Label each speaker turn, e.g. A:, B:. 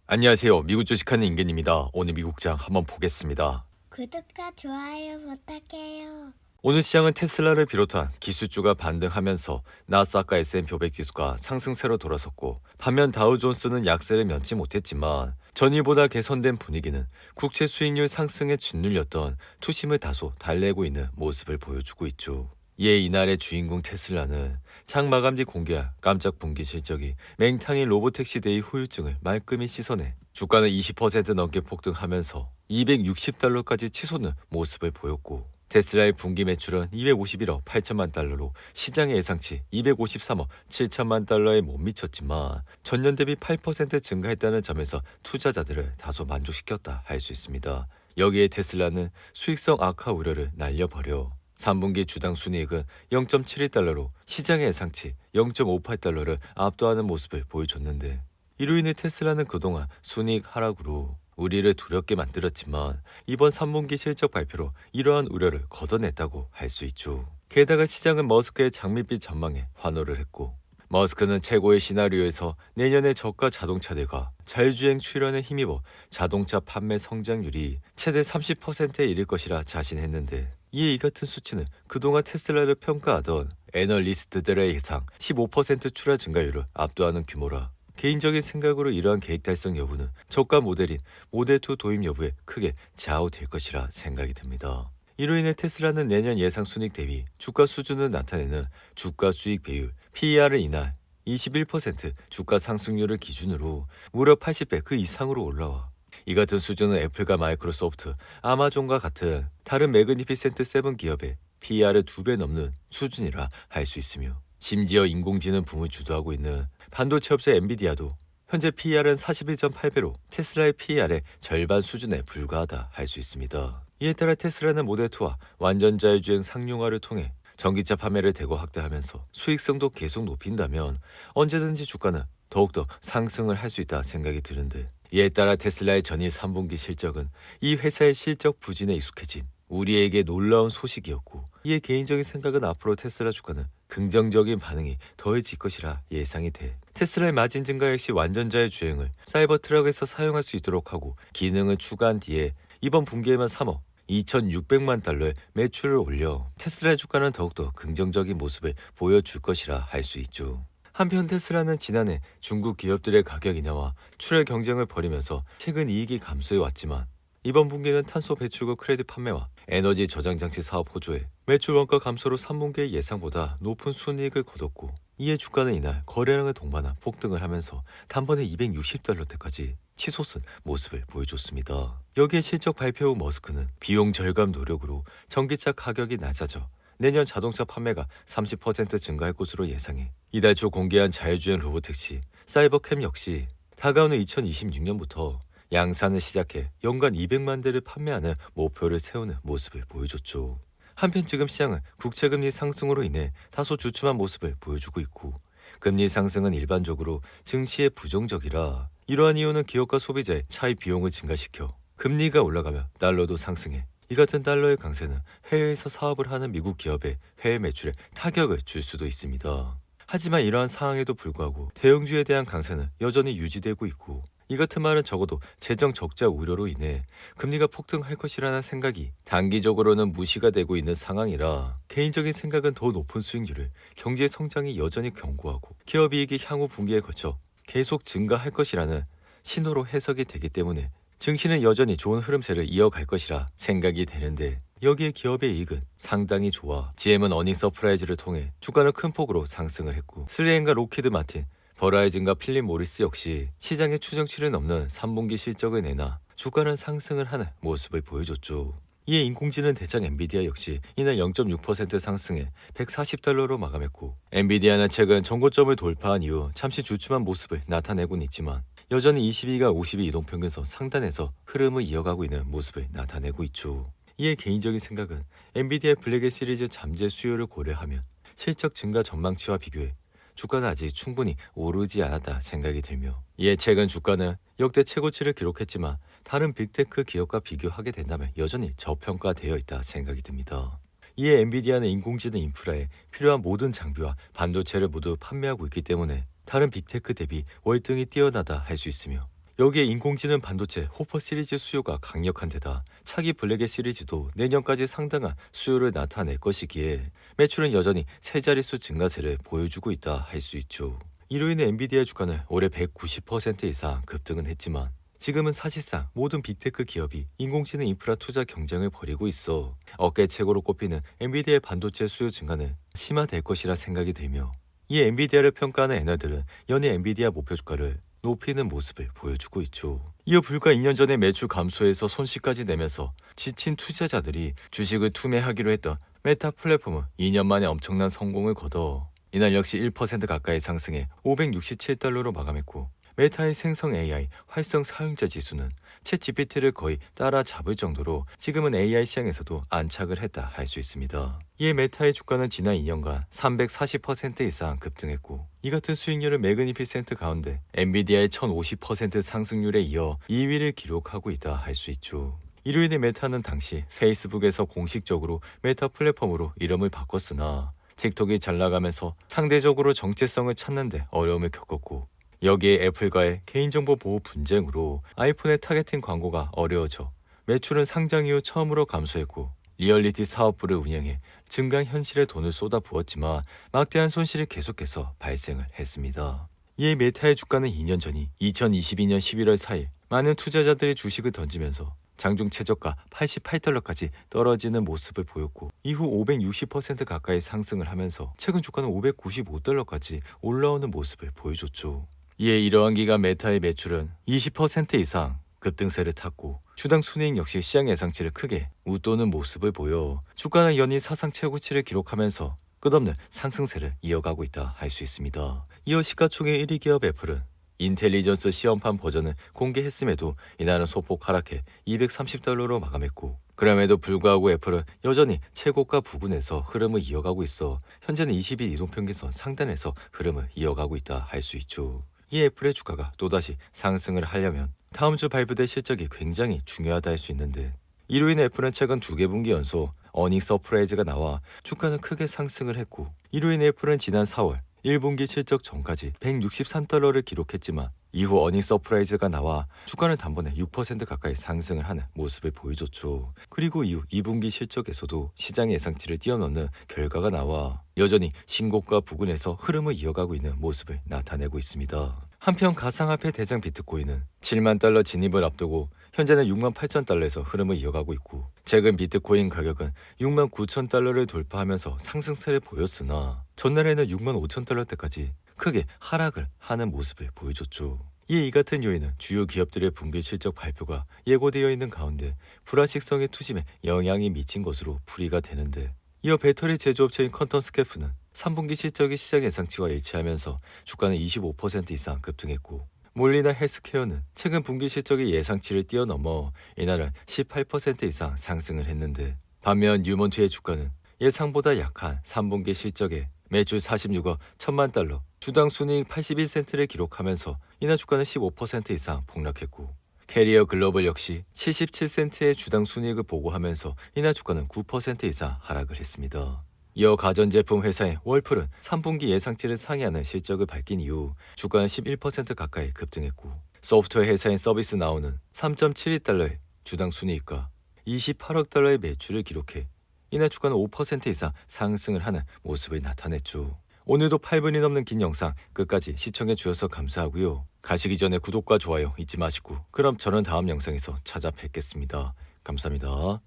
A: 안녕하세요. 미국 주식하는 임겐입니다. 오늘 미국장 한번 보겠습니다.
B: 구독과 좋아요 부탁해요.
A: 오늘 시장은 테슬라를 비롯한 기술주가 반등하면서 나스닥과 S&P 500 지수가 상승세로 돌아섰고, 반면 다우존스는 약세를 면치 못했지만 전일보다 개선된 분위기는 국채 수익률 상승에 짓눌렸던 투심을 다소 달래고 있는 모습을 보여주고 있죠. 이에 이날의 주인공 테슬라는 장 마감 뒤 공개한 깜짝 분기 실적이 맹탕인 로보택시 대의 후유증을 말끔히 씻어내 주가는 20% 넘게 폭등하면서 260달러까지 치솟는 모습을 보였고, 테슬라의 분기 매출은 251억 8천만 달러로 시장의 예상치 253억 7천만 달러에 못 미쳤지만 전년 대비 8% 증가했다는 점에서 투자자들을 다소 만족시켰다 할 수 있습니다. 여기에 테슬라는 수익성 악화 우려를 날려버려 3분기 주당 순이익은 0.71달러로 시장의 예상치 0.58달러를 압도하는 모습을 보여줬는데, 이로 인해 테슬라는 그동안 순이익 하락으로 우리를 두렵게 만들었지만 이번 3분기 실적 발표로 이러한 우려를 걷어냈다고 할 수 있죠. 게다가 시장은 머스크의 장밋빛 전망에 환호를 했고, 머스크는 최고의 시나리오에서 내년에 저가 자동차들과 자율주행 출현에 힘입어 자동차 판매 성장률이 최대 30%에 이를 것이라 자신했는데, 이에 이 같은 수치는 그동안 테슬라를 평가하던 애널리스트들의 예상 15% 출하 증가율을 압도하는 규모라, 개인적인 생각으로 이러한 계획 달성 여부는 저가 모델인 모델2 도입 여부에 크게 좌우될 것이라 생각이 듭니다. 이로 인해 테슬라는 내년 예상 순익 대비 주가 수준을 나타내는 주가 수익 배율 PER을 이날 21% 주가 상승률을 기준으로 무려 80배 그 이상으로 올라와 이 같은 수준은 애플과 마이크로소프트, 아마존과 같은 다른 매그니피센트 7 기업의 PER을 2배 넘는 수준이라 할 수 있으며, 심지어 인공지능 붐을 주도하고 있는 반도체 업체 엔비디아도 현재 PER은 41.8배로 테슬라의 PER의 절반 수준에 불과하다 할 수 있습니다. 이에 따라 테슬라는 모델2와 완전 자율주행 상용화를 통해 전기차 판매를 대거 확대하면서 수익성도 계속 높인다면 언제든지 주가는 더욱더 상승을 할 수 있다 생각이 드는데, 이에 따라 테슬라의 전일 3분기 실적은 이 회사의 실적 부진에 익숙해진 우리에게 놀라운 소식이었고, 이에 개인적인 생각은 앞으로 테슬라 주가는 긍정적인 반응이 더해질 것이라 예상이 돼 테슬라의 마진 증가 역시 완전자율 주행을 사이버 트럭에서 사용할 수 있도록 하고 기능을 추가한 뒤에 이번 분기에만 3억 2,600만 달러의 매출을 올려 테슬라의 주가는 더욱더 긍정적인 모습을 보여줄 것이라 할 수 있죠. 한편 테슬라는 지난해 중국 기업들의 가격 인하와 출혈 경쟁을 벌이면서 최근 이익이 감소해 왔지만, 이번 분기는 탄소 배출구 크레딧 판매와 에너지 저장 장치 사업 호조에 매출 원가 감소로 3분기의 예상보다 높은 순이익을 거뒀고, 이에 주가는 이날 거래량을 동반한 폭등을 하면서 단번에 260달러대까지 치솟은 모습을 보여줬습니다. 여기에 실적 발표 후 머스크는 비용 절감 노력으로 전기차 가격이 낮아져 내년 자동차 판매가 30% 증가할 것으로 예상해 이달 초 공개한 자율주행 로보택시 사이버캠 역시 다가오는 2026년부터 양산을 시작해 연간 200만 대를 판매하는 목표를 세우는 모습을 보여줬죠. 한편 지금 시장은 국채금리 상승으로 인해 다소 주춤한 모습을 보여주고 있고, 금리 상승은 일반적으로 증시에 부정적이라 이러한 이유는 기업과 소비자의 차이 비용을 증가시켜 금리가 올라가면 달러도 상승해 이 같은 달러의 강세는 해외에서 사업을 하는 미국 기업의 해외 매출에 타격을 줄 수도 있습니다. 하지만 이러한 상황에도 불구하고 대형주에 대한 강세는 여전히 유지되고 있고, 이 같은 말은 적어도 재정 적자 우려로 인해 금리가 폭등할 것이라는 생각이 단기적으로는 무시가 되고 있는 상황이라, 개인적인 생각은 더 높은 수익률을 경제 성장이 여전히 견고하고 기업이익이 향후 분기에 거쳐 계속 증가할 것이라는 신호로 해석이 되기 때문에 증시는 여전히 좋은 흐름세를 이어갈 것이라 생각이 되는데, 여기에 기업의 이익은 상당히 좋아 GM은 어닝 서프라이즈를 통해 주가는 큰 폭으로 상승을 했고, 3M과 로키드 마틴, 버라이즌과 필립 모리스 역시 시장의 추정치를 넘는 3분기 실적을 내나 주가는 상승을 하는 모습을 보여줬죠. 이에 인공지능 대장 엔비디아 역시 이날 0.6% 상승해 140달러로 마감했고, 엔비디아는 최근 전고점을 돌파한 이후 잠시 주춤한 모습을 나타내고는 있지만 여전히 22가 52 이동평균선 상단에서 흐름을 이어가고 있는 모습을 나타내고 있죠. 이에 개인적인 생각은 엔비디아 블랙의 시리즈 잠재 수요를 고려하면 실적 증가 전망치와 비교해 주가는 아직 충분히 오르지 않았다 생각이 들며, 이에 최근 주가는 역대 최고치를 기록했지만 다른 빅테크 기업과 비교하게 된다면 여전히 저평가되어 있다 생각이 듭니다. 이에 엔비디아는 인공지능 인프라에 필요한 모든 장비와 반도체를 모두 판매하고 있기 때문에 다른 빅테크 대비 월등히 뛰어나다 할 수 있으며, 여기에 인공지능 반도체 호퍼 시리즈 수요가 강력한 데다 차기 블랙의 시리즈도 내년까지 상당한 수요를 나타낼 것이기에 매출은 여전히 세 자릿수 증가세를 보여주고 있다 할 수 있죠. 이로 인해 엔비디아 주가는 올해 190% 이상 급등은 했지만 지금은 사실상 모든 빅테크 기업이 인공지능 인프라 투자 경쟁을 벌이고 있어 어깨 최고로 꼽히는 엔비디아의 반도체 수요 증가는 심화될 것이라 생각이 들며 이 엔비디아를 평가하는 애널들은 연일 엔비디아 목표 주가를 높이는 모습을 보여주고 있죠. 이어 불과 2년 전에 매출 감소에서 손실까지 내면서 지친 투자자들이 주식을 투매하기로 했던 메타 플랫폼은 2년 만에 엄청난 성공을 거둬 이날 역시 1% 가까이 상승해 $567로 마감했고 메타의 생성 AI 활성 사용자 지수는 챗 GPT를 거의 따라잡을 정도로 지금은 AI 시장에서도 안착을 했다 할 수 있습니다. 이에 메타의 주가는 지난 2년간 340% 이상 급등했고 이 같은 수익률은 매그니피센트 가운데 엔비디아의 1050% 상승률에 이어 2위를 기록하고 있다 할 수 있죠. 이로 인해 메타는 당시 페이스북에서 공식적으로 메타 플랫폼으로 이름을 바꿨으나 틱톡이 잘 나가면서 상대적으로 정체성을 찾는데 어려움을 겪었고 여기에 애플과의 개인정보 보호 분쟁으로 아이폰의 타겟팅 광고가 어려워져 매출은 상장 이후 처음으로 감소했고 리얼리티 사업부를 운영해 증강 현실에 돈을 쏟아부었지만 막대한 손실이 계속해서 발생을 했습니다. 이에 메타의 주가는 2년 전이 2022년 11월 4일 많은 투자자들이 주식을 던지면서 장중 최저가 $88까지 떨어지는 모습을 보였고 이후 560% 가까이 상승을 하면서 최근 주가는 $595까지 올라오는 모습을 보여줬죠. 이에 이러한 기간 메타의 매출은 20% 이상 급등세를 탔고 주당 순이익 역시 시장 예상치를 크게 웃도는 모습을 보여 주가는 연일 사상 최고치를 기록하면서 끝없는 상승세를 이어가고 있다 할 수 있습니다. 이어 시가총액 1위 기업 애플은 인텔리전스 시험판 버전을 공개했음에도 이날은 소폭 하락해 $230로 마감했고 그럼에도 불구하고 애플은 여전히 최고가 부근에서 흐름을 이어가고 있어 현재는 20일 이동평균선 상단에서 흐름을 이어가고 있다 할 수 있죠. 이 애플의 주가가 또다시 상승을 하려면 다음 주 발표될 실적이 굉장히 중요하다 할 수 있는데 이로 인해 애플은 최근 2개 분기 연속 어닝 서프라이즈가 나와 주가는 크게 상승을 했고 이로 인해 애플은 지난 4월 1분기 실적 전까지 $163를 기록했지만 이후 어닝 서프라이즈가 나와 주가는 단번에 6% 가까이 상승을 하는 모습을 보여줬죠. 그리고 이후 2분기 실적에서도 시장 예상치를 뛰어넘는 결과가 나와 여전히 신고가 부근에서 흐름을 이어가고 있는 모습을 나타내고 있습니다. 한편 가상화폐 대장 비트코인은 $70,000 진입을 앞두고 현재는 $68,000에서 흐름을 이어가고 있고 최근 비트코인 가격은 $69,000를 돌파하면서 상승세를 보였으나 전날에는 $65,000대까지 크게 하락을 하는 모습을 보여줬죠. 이 같은 요인은 주요 기업들의 분기 실적 발표가 예고되어 있는 가운데 불확실성의 투심에 영향이 미친 것으로 풀이가 되는데 이어 배터리 제조업체인 컨턴스캐프는 3분기 실적이 시장 예상치와 일치하면서 주가는 25% 이상 급등했고 몰리나 헬스케어는 최근 분기 실적이 예상치를 뛰어넘어 이날은 18% 이상 상승을 했는데 반면 뉴몬트의 주가는 예상보다 약한 3분기 실적에 매출 46억 1천만 달러, 주당 순이익 81센트를 기록하면서 이날 주가는 15% 이상 폭락했고 캐리어 글로벌 역시 77센트의 주당 순이익을 보고하면서 이날 주가는 9% 이상 하락을 했습니다. 이어 가전제품 회사인 월플은 3분기 예상치를 상회하는 실적을 밝힌 이후 주가는 11% 가까이 급등했고 소프트웨어 회사인 서비스나우는 3.72달러의 주당 순이익과 28억 달러의 매출을 기록해 이날 주가는 5% 이상 상승을 하는 모습을 나타냈죠. 오늘도 8분이 넘는 긴 영상 끝까지 시청해 주셔서 감사하고요. 가시기 전에 구독과 좋아요 잊지 마시고 그럼 저는 다음 영상에서 찾아뵙겠습니다. 감사합니다.